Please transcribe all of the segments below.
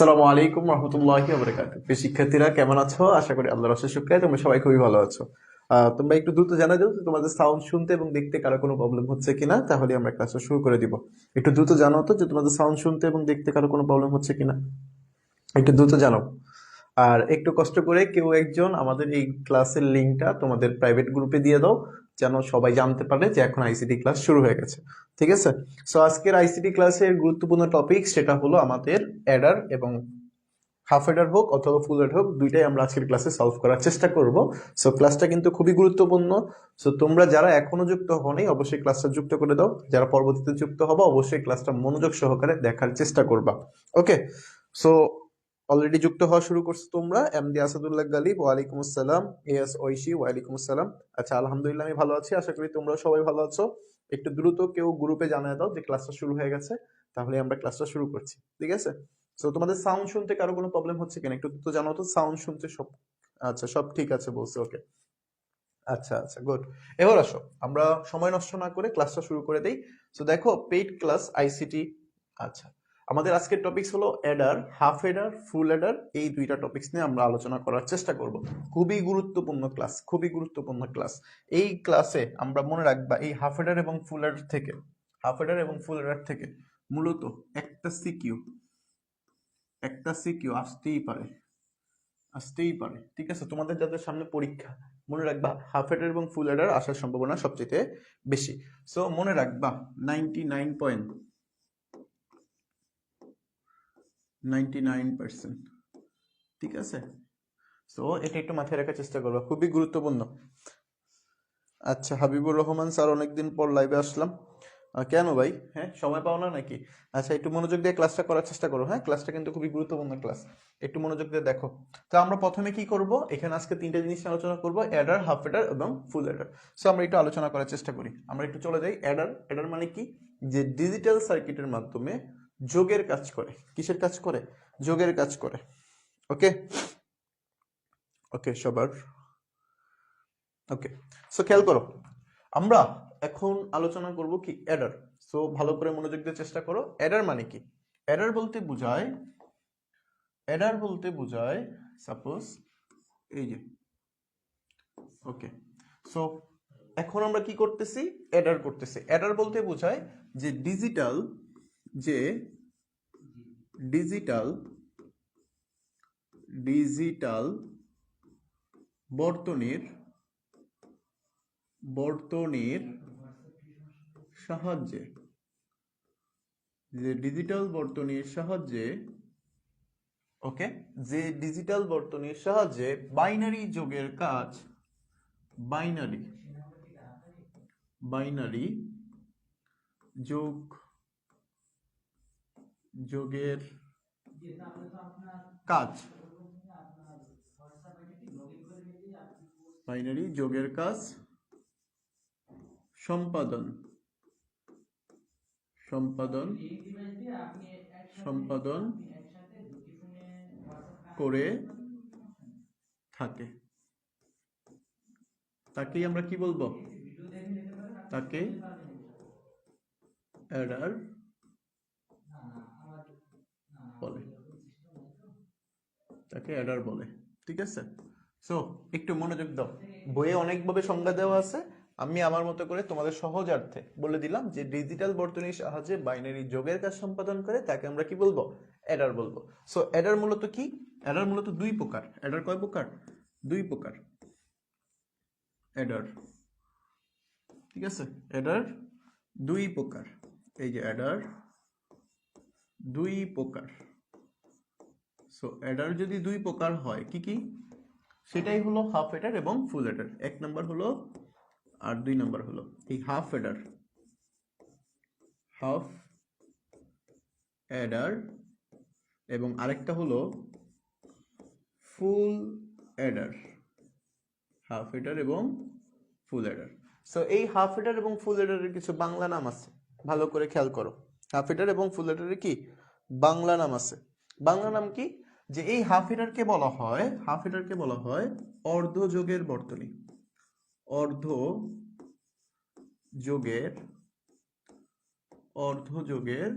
আসসালামু আলাইকুম রহমতুল্লাহি ওয়া বারাকাতুহু। প্রিয় শিক্ষার্থীরা কেমন আছো? আশা করি আল্লাহর অশেষ শুকরিয়ায় তোমরা সবাই খুবই ভালো আছো। তোমরা একটু দ্রুত জানাই দাও যে তোমাদের সাউন্ড শুনতে এবং দেখতে কারো কোনো প্রবলেম হচ্ছে কিনা, তাহলে আমরা ক্লাসটা শুরু করে দিব। একটু দ্রুত জানাও তো যে তোমাদের সাউন্ড শুনতে এবং দেখতে কারো কোনো প্রবলেম হচ্ছে কিনা, একটু দ্রুত জানাও। আর একটু কষ্ট করে কেউ একজন আমাদের এই ক্লাসের লিঙ্কটা তোমাদের প্রাইভেট গ্রুপে দিয়ে দাও, যেন সবাই জানতে পারে যে এখন আইসিটি ক্লাস শুরু হয়ে গেছে। ঠিক আছে? সো আজকের আইসিটি ক্লাসের গুরুত্বপূর্ণ টপিক সেটা হলো আমাদের অ্যাডার এবং হাফ এডার হোক অথবা ফুল এড হোক, দুইটাই আমরা আজকের ক্লাসে সলভ করার চেষ্টা করব। সো ক্লাসটা কিন্তু খুবই গুরুত্বপূর্ণ। সো তোমরা যারা এখনো যুক্ত হওনি অবশ্যই ক্লাসটা যুক্ত করে দাও, যারা পরবর্তীতে যুক্ত হবো অবশ্যই ক্লাসটা মনোযোগ সহকারে দেখার চেষ্টা করবা। ওকে, সো অলরেডি যুক্ত হওয়া শুরু করছো তোমরা। এমডি আসাদুল্লাহ গালিব, ওয়ালাইকুম আসসালাম। এস ঐশী, ওয়ালাইকুম আসসালাম। আচ্ছা, আলহামদুলিল্লাহ আমি ভালো আছি, আশা করি তোমরা সবাই ভালো আছো। একটু দ্রুত কেউ গ্রুপে জানিয়ে দাও যে ক্লাসটা শুরু হয়ে গেছে, তাহলে আমরা ক্লাসটা শুরু করছি। ঠিক আছে? তো তোমাদের সাউন্ড শুনতে কারো কোনো প্রবলেম হচ্ছে কিনা একটু তো জানাও তো। সাউন্ড শুনতে সব আচ্ছা, সব ঠিক আছে বলছে। ওকে, আচ্ছা আচ্ছা, গুড। এবার আসো আমরা সময় নষ্ট না করে ক্লাসটা শুরু করে দেই। তো দেখো, পেইড ক্লাস আইসিটি। আচ্ছা, আমাদের আজকের টপিকস হলো অ্যাডার, হাফ এডার, ফুল এডার। এই দুইটা টপিকস নিয়ে আমরা আলোচনা করার চেষ্টা করব। খুবই গুরুত্বপূর্ণ ক্লাস, খুবই গুরুত্বপূর্ণ ক্লাস। এই ক্লাসে আমরা মনে রাখবা এই হাফ এডার এবং ফুল এডার থেকে, হাফ এডার এবং ফুল এডার থেকে মূলত একটা সিকিউ, একটা সিকিউ আসতেই পারে, আসতেই পারে। ঠিক আছে? তোমাদের যাদের সামনে পরীক্ষা, মনে রাখবা হাফ এডার এবং ফুল এডার আসার সম্ভাবনা সবচেয়ে বেশি। সো মনে রাখবা 99.99%। ঠিক আছে? সো এটা একটু মাথায় রাখার চেষ্টা করবা, খুবই গুরুত্বপূর্ণ। আচ্ছা, হাবিবুর রহমান স্যার, অনেকদিন পর লাইভে আসলাম। কেন ভাই? হ্যাঁ, সময় পাও না নাকি? আচ্ছা, একটু মনোযোগ দিয়ে ক্লাসটা করার চেষ্টা করো। হ্যাঁ, ক্লাসটা কিন্তু খুবই গুরুত্বপূর্ণ ক্লাস, একটু মনোযোগ দিয়ে দেখো। তো আমরা প্রথমে কি করব, এখানে আজকে তিনটা জিনিস নিয়ে আলোচনা করব: অ্যাডার, হাফ এডার এবং ফুল এডার। সো আমরা একটু আলোচনা করার চেষ্টা করি। আমরা একটু চলে যাই অ্যাডার। অ্যাডার মানে কি? যে ডিজিটাল সার্কিটের মাধ্যমে যোগের কাজ করে। কিসের কাজ করে? যোগের কাজ করে। ওকে, ওকে সবার ওকে। সো খেয়াল করো, আমরা এখন আলোচনা করব কি অ্যাডার। সো ভালো করে মনোযোগ দিয়ে চেষ্টা করো। অ্যাডার মানে কি? অ্যাডার বলতে বোঝায়, অ্যাডার বলতে বোঝায় সাপোজ এই যে, ওকে। সো এখন আমরা কি করতেছি? অ্যাডার করতেছি। অ্যাডার বলতে বোঝায় যে ডিজিটাল, যে ডিজিটাল ডিজিটাল বর্তনীর বর্তনীর সাহায্যে, যে ডিজিটাল বর্তনীর সাহায্যে, ওকে, যে ডিজিটাল বর্তনীর সাহায্যে বাইনারি যোগের কাজ, বাইনারি বাইনারি যোগ, যোগের কাজ, বাইনারি যোগের কাজ সম্পাদন সম্পাদন সম্পাদন করে থাকে, তাকেই আমরা কি বলবো? তাকে অ্যাডার বলে, তাকে অ্যাডার বলে। ঠিক আছে? সো একটু মনোযোগ দাও, বইয়ে অনেকভাবে সংজ্ঞা দেওয়া আছে, আমি আমার মতো করে তোমাদের সহজার্থে বলে দিলাম যে ডিজিটাল বর্তনীর সাহায্যে বাইনারি যোগের কাজ সম্পাদন করে তাকে আমরা কি বলবো? অ্যাডার বলবো। সো অ্যাডার মূলত কি? অ্যাডার মূলত দুই প্রকার। অ্যাডার কয় প্রকার? দুই প্রকার অ্যাডার। ঠিক আছে? অ্যাডার দুই প্রকার। এই যে অ্যাডার দুই প্রকার। সো অ্যাডার যদি দুই প্রকার হয় কি কি, সেটাই হলো হাফ অ্যাডার এবং ফুল অ্যাডার। এক নাম্বার হলো আর দুই নাম্বার হলো এই হাফ অ্যাডার, হাফ অ্যাডার, এবং আরেকটা হলো ফুল অ্যাডার, হাফ অ্যাডার এবং ফুল অ্যাডার। সো এই হাফ অ্যাডার এবং ফুল অ্যাডারের কিছু বাংলা নাম আছে, ভালো করে খেয়াল করো। হাফ অ্যাডার এবং ফুল অ্যাডারের কি বাংলা নাম আছে? বাংলা নাম কি? যে এই হাফ অ্যাডারকে বলা হয়, হাফ অ্যাডারকে বলা হয় অর্ধযোগের বর্তনী, অর্ধযোগের, অর্ধযোগের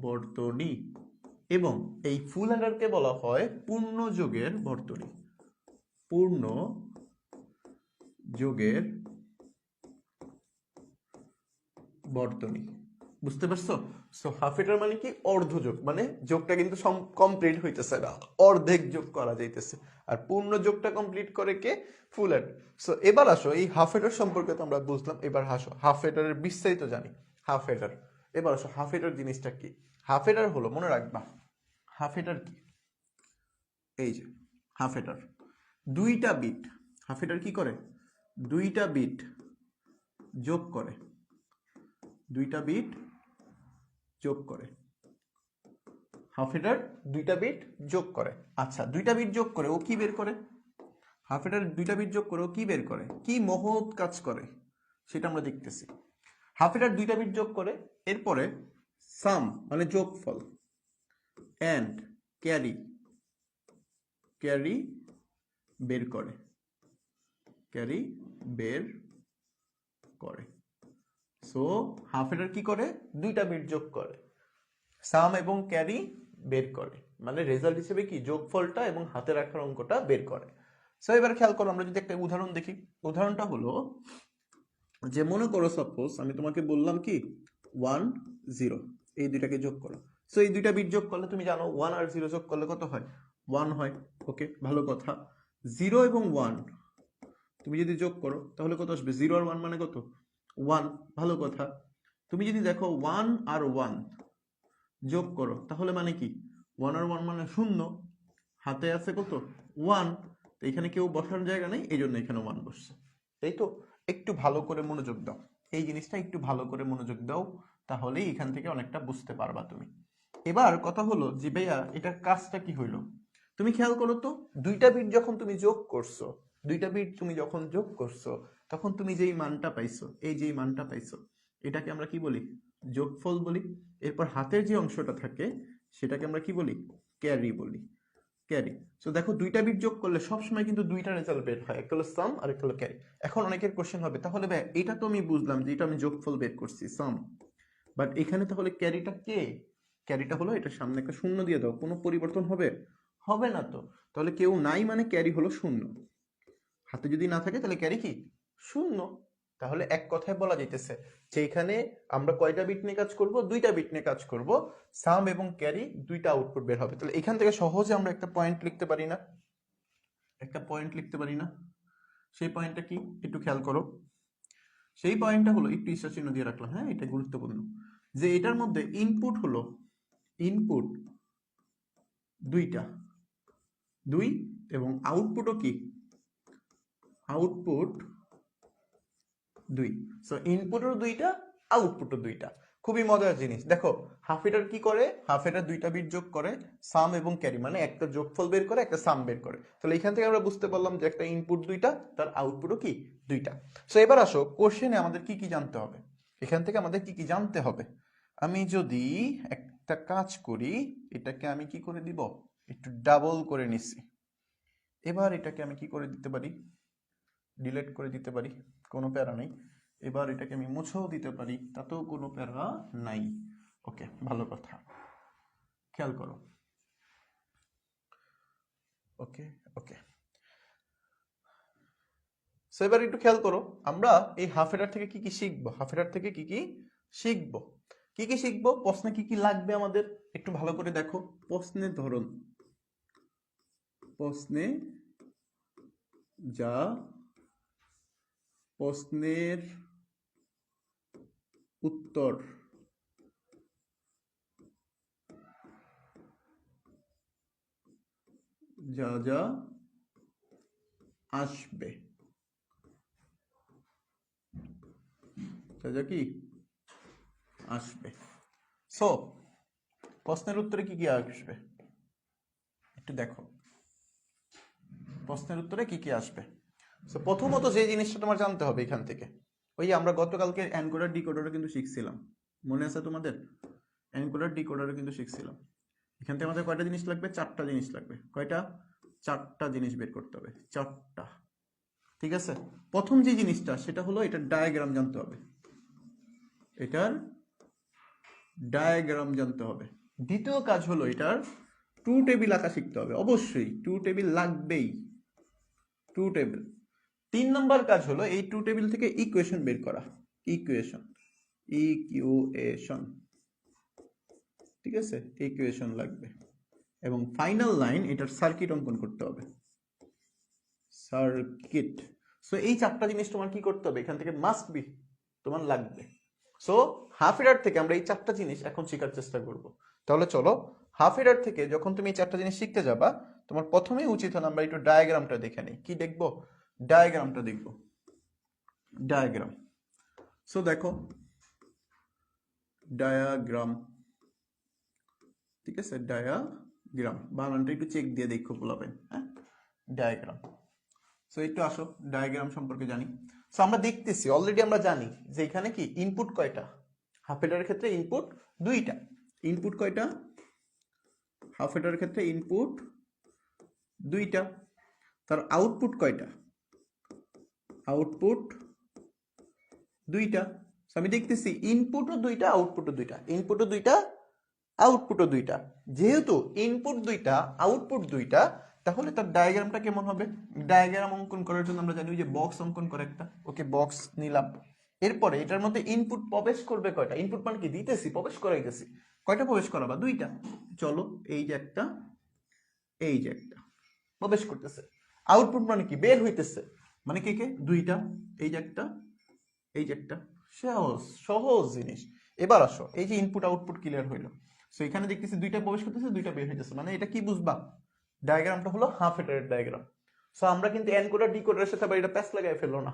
বর্তনী। এবং এই ফুল অ্যাডারকে বলা হয় পূর্ণ যোগের বর্তনী, পূর্ণ যোগের বর্তনী। বুঝতে পারছো? সো হাফ অ্যাডার মানে কি অর্ধযোগ, মানে যোগটা কিন্তু কমপ্লিট হইতেছে না, অর্ধেক যোগ করা যাইতেছে। আর পূর্ণ যোগটা কমপ্লিট করে কে? ফুল অ্যাডার। সো এবার আসো এই হাফ অ্যাডার সম্পর্কে তো আমরা বুঝলাম, এবার আসো হাফ অ্যাডারের বিস্তারিত জানি। হাফ অ্যাডার, এবার আসো হাফ অ্যাডার জিনিসটা কি। হাফ অ্যাডার হলো, মনে রাখবা হাফ অ্যাডার কি, এই যে হাফ অ্যাডার দুইটা বিট, হাফ অ্যাডার কি করে? দুইটা বিট যোগ করে, দুইটা বিট যোগ করে। হাফ অ্যাডার দুইটা বিট যোগ করে। আচ্ছা, দুইটা বিট যোগ করে ও কি বের করে? হাফ অ্যাডার দুইটা বিট যোগ করে ও কি বের করে, কি মহৎ কাজ করে সেটা আমরা দেখতেছি। হাফ অ্যাডার দুইটা বিট যোগ করে, এরপরে সাম মানে যোগফল, এন্ড ক্যারি, ক্যারি বের করে, ক্যারি বের করে। সো হাফ অ্যাডার কি করে? দুইটা বিট যোগ করে, সাম এবং ক্যারি বের করে, মানে রেজাল্ট হিসেবে কি যোগফলটা এবং হাতে রাখার অঙ্কটা বের করে। সো এবার খেয়াল করো, আমরা যদি একটা উদাহরণ দেখি। উদাহরণটা হলো যে মনে করো সাপোজ আমি তোমাকে বললাম কি 1 0, এই দুইটাকে যোগ করো। সো এই দুইটা বিট যোগ করলে তুমি জানো 1 আর 0 যোগ করলে কত হয়? 1 হয়। ওকে, ভালো কথা। 0 এবং 1 তুমি যদি যোগ করো তাহলে কত আসবে? 0 আর 1 মানে কত? 1, ভালো কথা। তুমি যদি দেখো 1 আর 1 যোগ করো তাহলে মানে কি? 1 আর 1 মানে 0, হাতে আছে কত? 1, তো এখানে কেউ বসার জায়গা নেই, এই জন্য এখানে 1 বসছে। তাই তো? একটু ভালো করে মনোযোগ দাও, এই জিনিসটা একটু ভালো করে মনোযোগ দাও, তাহলেই এখান থেকে অনেকটা বুঝতে পারবা তুমি। এবার কথা হলো যে ভাইয়া এটার কাজটা কি হইলো? তুমি খেয়াল করো তো, দুইটা বিট যখন তুমি যোগ করছো, দুইটা বিট তুমি যখন যোগ করছো, তখন তুমি যেই মানটা পাইছো, এই যেই মানটা পাইছো, এটাকে আমরা কি বলি? যোগফল বলি। এরপর হাতের যে অংশটা থাকে সেটাকে আমরা কি বলি? ক্যারি বলি, ক্যারি। সো দেখো দুইটা বিট যোগ করলে সবসময় কিন্তু দুইটা রেজাল্ট বের হয়, একটা হলো সাম আর একটা হলো ক্যারি। এখন অনেকের কোশ্চেন হবে, তাহলে ভাই এটা তো আমি বুঝলাম যে এটা আমি যোগফল বের করছি সাম, বাট এখানে তাহলে ক্যারিটা কে? ক্যারিটা হলো এটার সামনে একটা শূন্য দিয়ে দাও, কোনো পরিবর্তন হবে? হবে না তো। তাহলে কেউ নাই মানে ক্যারি হলো শূন্য, হাতে যদি না থাকে তাহলে ক্যারি কি? শূন্য। তাহলে এক কথায় বলা যাইতেছে যে এখানে আমরা কয়টা বিট নিয়ে কাজ করব? দুইটা বিট নিয়ে কাজ করব, সাম এবং ক্যারি দুইটা আউটপুট বের হবে। তাহলে এখান থেকে সহজে আমরা একটা পয়েন্ট লিখতে পারি না? একটা পয়েন্ট লিখতে পারি না? সেই পয়েন্টটা কি একটু খেয়াল করো। সেই পয়েন্টটা হলো, একটু ঈর্ষা চিহ্ন দিয়ে রাখলাম, হ্যাঁ এটা গুরুত্বপূর্ণ, যে এটার মধ্যে ইনপুট হলো, ইনপুট দুইটা, দুই, এবং আউটপুটও কি? আউটপুট দুই। সো ইনপুটও দুইটা, আউটপুটও দুইটা। খুবই মজার জিনিস। দেখো হাফ অ্যাডার কি করে? হাফ অ্যাডার দুইটা বিট যোগ করে, সাম এবং ক্যারি, মানে একটা যোগফল বের করে একটা সাম বের করে। তাহলে এখান থেকে আমরা বুঝতে পারলাম যে একটা ইনপুট দুইটা, তার আউটপুটও কি? দুইটা। সো এবার আসো কোশ্চেনে আমাদের কি কি জানতে হবে, এখান থেকে আমাদের কি কি জানতে হবে। আমি যদি একটা কাজ করি, এটাকে আমি কি করে দিব? একটু ডাবল করে নিছি। এবার এটাকে আমি কি করে দিতে পারি? ডিলিট করে দিতে পারি, কোনো প্যারা নেই। এবার এটাকে আমি মুছেও দিতে পারি, তাতেও কোনো প্যারা নাই। ওকে, ভালো কথা, খেয়াল করো। ওকে ওকে, সো এবার একটু খেয়াল করো, আমরা এই হাফ অ্যাডার থেকে কি কি শিখবো? হাফ অ্যাডার থেকে কি কি শিখবো? কি কি শিখবো? প্রশ্নে কি কি লাগবে আমাদের একটু ভালো করে দেখো। প্রশ্নের ধরন, প্রশ্নে যা, প্রশ্নের উত্তর, যা যা আসবে, যা যা কি আসবে। সো প্রশ্নের উত্তরে কি কি আসবে একটু দেখো, প্রশ্নের উত্তরে কি কি আসবে। সো প্রথমত যে জিনিসটা তোমার জানতে হবে এখান থেকে, ওই যে আমরা গতকালকে এনকোডার ডিকোডারও কিন্তু শিখছিলাম, মনে আছে তোমাদের? এনকোডার ডিকোডারও কিন্তু শিখছিলাম। এখান থেকে আমাদের কয়টা জিনিস লাগবে? চারটা জিনিস লাগবে। কয়টা? চারটা জিনিস বের করতে হবে, চারটা। ঠিক আছে, প্রথম যে জিনিসটা সেটা হলো এটার ডায়াগ্রাম জানতে হবে, এটার ডায়াগ্রাম জানতে হবে। দ্বিতীয় কাজ হলো এটার টু টেবিল আঁকা শিখতে হবে, অবশ্যই টু টেবিল লাগবেই, টু টেবিল। 3 নম্বর কাজ হলো এই টু টেবিল থেকে ইকুয়েশন বের করা, ইকুয়েশন, ইকুয়েশন, ঠিক আছে, ইকুয়েশন লাগবে। এবং ফাইনাল লাইন এটার সার্কিট অঙ্কন করতে হবে, সার্কিট। সো এই চারটা জিনিস তোমার কি করতে হবে, এখান থেকে মাস্ট বি তোমার লাগবে। সো হাফ এডার থেকে আমরা এই চারটা জিনিস এখন শেখার চেষ্টা করব। তাহলে চলো, হাফ এডার থেকে যখন তুমি এই চারটা জিনিস শিখতে যাবা, তোমার প্রথমেই উচিত হলো আমরা একটু ডায়াগ্রামটা দেখে নিই। কি দেখবো? ডায়াগ্রামটা দেখবো, ডায়াগ্রাম। সো দেখো, ডায়াগ্রাম, ঠিক আছে, ডায়াগ্রাম, বানানটা একটু চেক দিয়ে দেখো বলাবেন, হ্যাঁ, ডায়াগ্রাম। সো একটু আসো ডায়াগ্রাম সম্পর্কে জানি। সো আমরা দেখতেছি, অলরেডি আমরা জানি যে এখানে কি ইনপুট কয়টা, হাফ এডারের ক্ষেত্রে ইনপুট দুইটা। ইনপুট কয়টা? হাফ এডারের ক্ষেত্রে ইনপুট দুইটা। তার আউটপুট কয়টা? আউটপুট দুইটা। আমি দেখতেছি ইনপুটও দুইটা, আউটপুটও দুইটা, ইনপুটও দুইটা, আউটপুটও দুইটা। যেহেতু ইনপুট দুইটা, আউটপুট দুইটা, তাহলে তার ডায়াগ্রামটা কেমন হবে? ডায়াগ্রাম অঙ্কন করার জন্য আমরা জানি যে বক্স অঙ্কন করে একটা, ওকে বক্স নিলাম। এরপরে এটার মধ্যে ইনপুট প্রবেশ করবে কয়টা? ইনপুট মানে কি, দিতেছি, প্রবেশ করাইতেছি, কয়টা প্রবেশ করাবা? দুইটা। চলো, এই যে একটা, এই যে একটা প্রবেশ করতেছে। আউটপুট মানে কি, বের হইতেছে, মানে কে কে? দুইটা, এই যে একটা, এই যে একটা। সহজ সহজ জিনিস। এবার আসো, এই যে ইনপুট আউটপুট ক্লিয়ার হইলো। সো এখানে দেখতেছি দুইটা প্রবেশ করতেছে, দুইটা বের হইতেছে, মানে এটা কি বুঝবা? ডায়াগ্রামটা হলো হাফ এডারের ডায়াগ্রাম। সো আমরা কিন্তু এনকোডার ডিকোডারের সাথে আবার এটা প্যাচ লাগাই ফেললো না।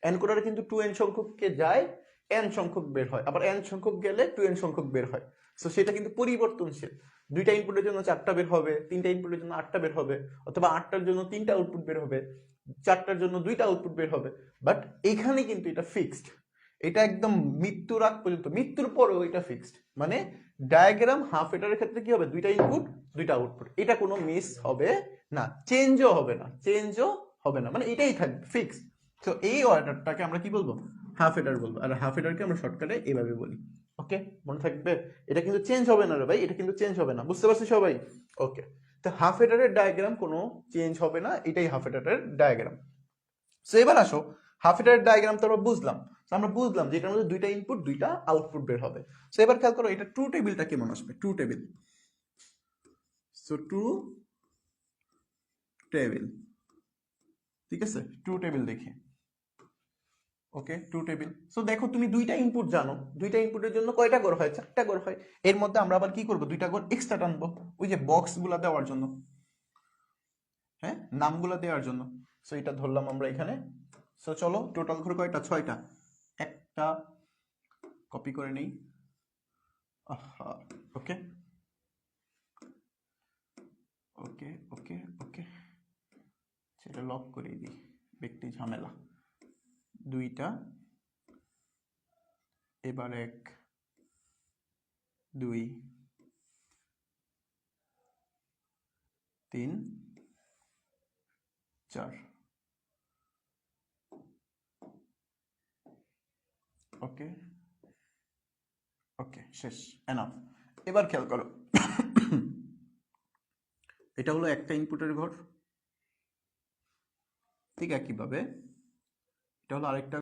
এনকোডারে কিন্তু 2n সংখ্যককে যায়, n সংখ্যক বের হয়, আবার n সংখ্যক গেলে 2n সংখ্যক বের হয়। সো সেটা কিন্তু পরিবর্তনশীল। দুইটা ইনপুটের জন্য 4টা বের হবে, তিনটা ইনপুটের জন্য 8টা বের হবে, অথবা 8টার জন্য 3টা আউটপুট বের হবে, 4টার জন্য 2টা আউটপুট বের হবে। বাট এখানে কিন্তু এটা ফিক্সড, এটা একদম মৃত্যুর আগ পর্যন্ত, মৃত্যুর পরেও এটা ফিক্সড। মানে ডায়াগ্রাম হাফ এডারের ক্ষেত্রে কি হবে? দুইটা ইনপুট, দুইটা আউটপুট, এটা কোনো মিস হবে না, চেঞ্জও হবে না, চেঞ্জও হবে না, মানে এটাই থাকবে ফিক্সড। তো এই অর্ডারটাকে আমরা কি বলবো? হাফ এডার বলবো। আর হাফ এডারকে আমরা শর্টকাটে এইভাবে বলি। ওকে, মনে থাকবে? এটা কিন্তু চেঞ্জ হবে না রে ভাই, এটা কিন্তু চেঞ্জ হবে না, বুঝতে পারছি সবাই? ওকে, তো হাফ এডারের ডায়াগ্রাম কোনো চেঞ্জ হবে না, এটাই হাফ এডারের ডায়াগ্রাম। সো এবার আসো, হাফ এডারের ডায়াগ্রাম তো আমরা বুঝলাম। তো আমরা বুঝলাম যে এটার মধ্যে দুইটা ইনপুট, দুইটা আউটপুট বের হবে। সো এবার খেয়াল করো, এটা ট্রু টেবিলটা কেমন আসবে? True table. So true table, ঠিক আছে, ট্রু টেবিল দেখি। ওকে, ট্রু টেবিল। সো দেখো, তুমি দুইটা ইনপুট জানো, দুইটা ইনপুটের জন্য কয়টা ঘর হয়? 4টা ঘর হয়। এর মধ্যে আমরা আবার কি করবো? দুইটা ঘর এক্সট্রা টানবো, ওই যে বক্স গুলা দেওয়ার জন্য, হ্যাঁ, নামগুলা দেওয়ার জন্য। সো এটা ধরলাম আমরা এখানে। সো চলো, টোটাল ঘর কয়টা? 6টা। একটা কপি করে নেই, ওকে ওকে ওকে ওকে, সেটা লক করে দিই, ব্যক্তি ঝামেলা। দুইটা, এবার 1 2 3 4, ওকে ওকে, শেষ, এনাফ। এবার খেয়াল করো, এটা হলো একটা ইনপুটের ঘর, ঠিক একইভাবে এটা হলো আরেকটা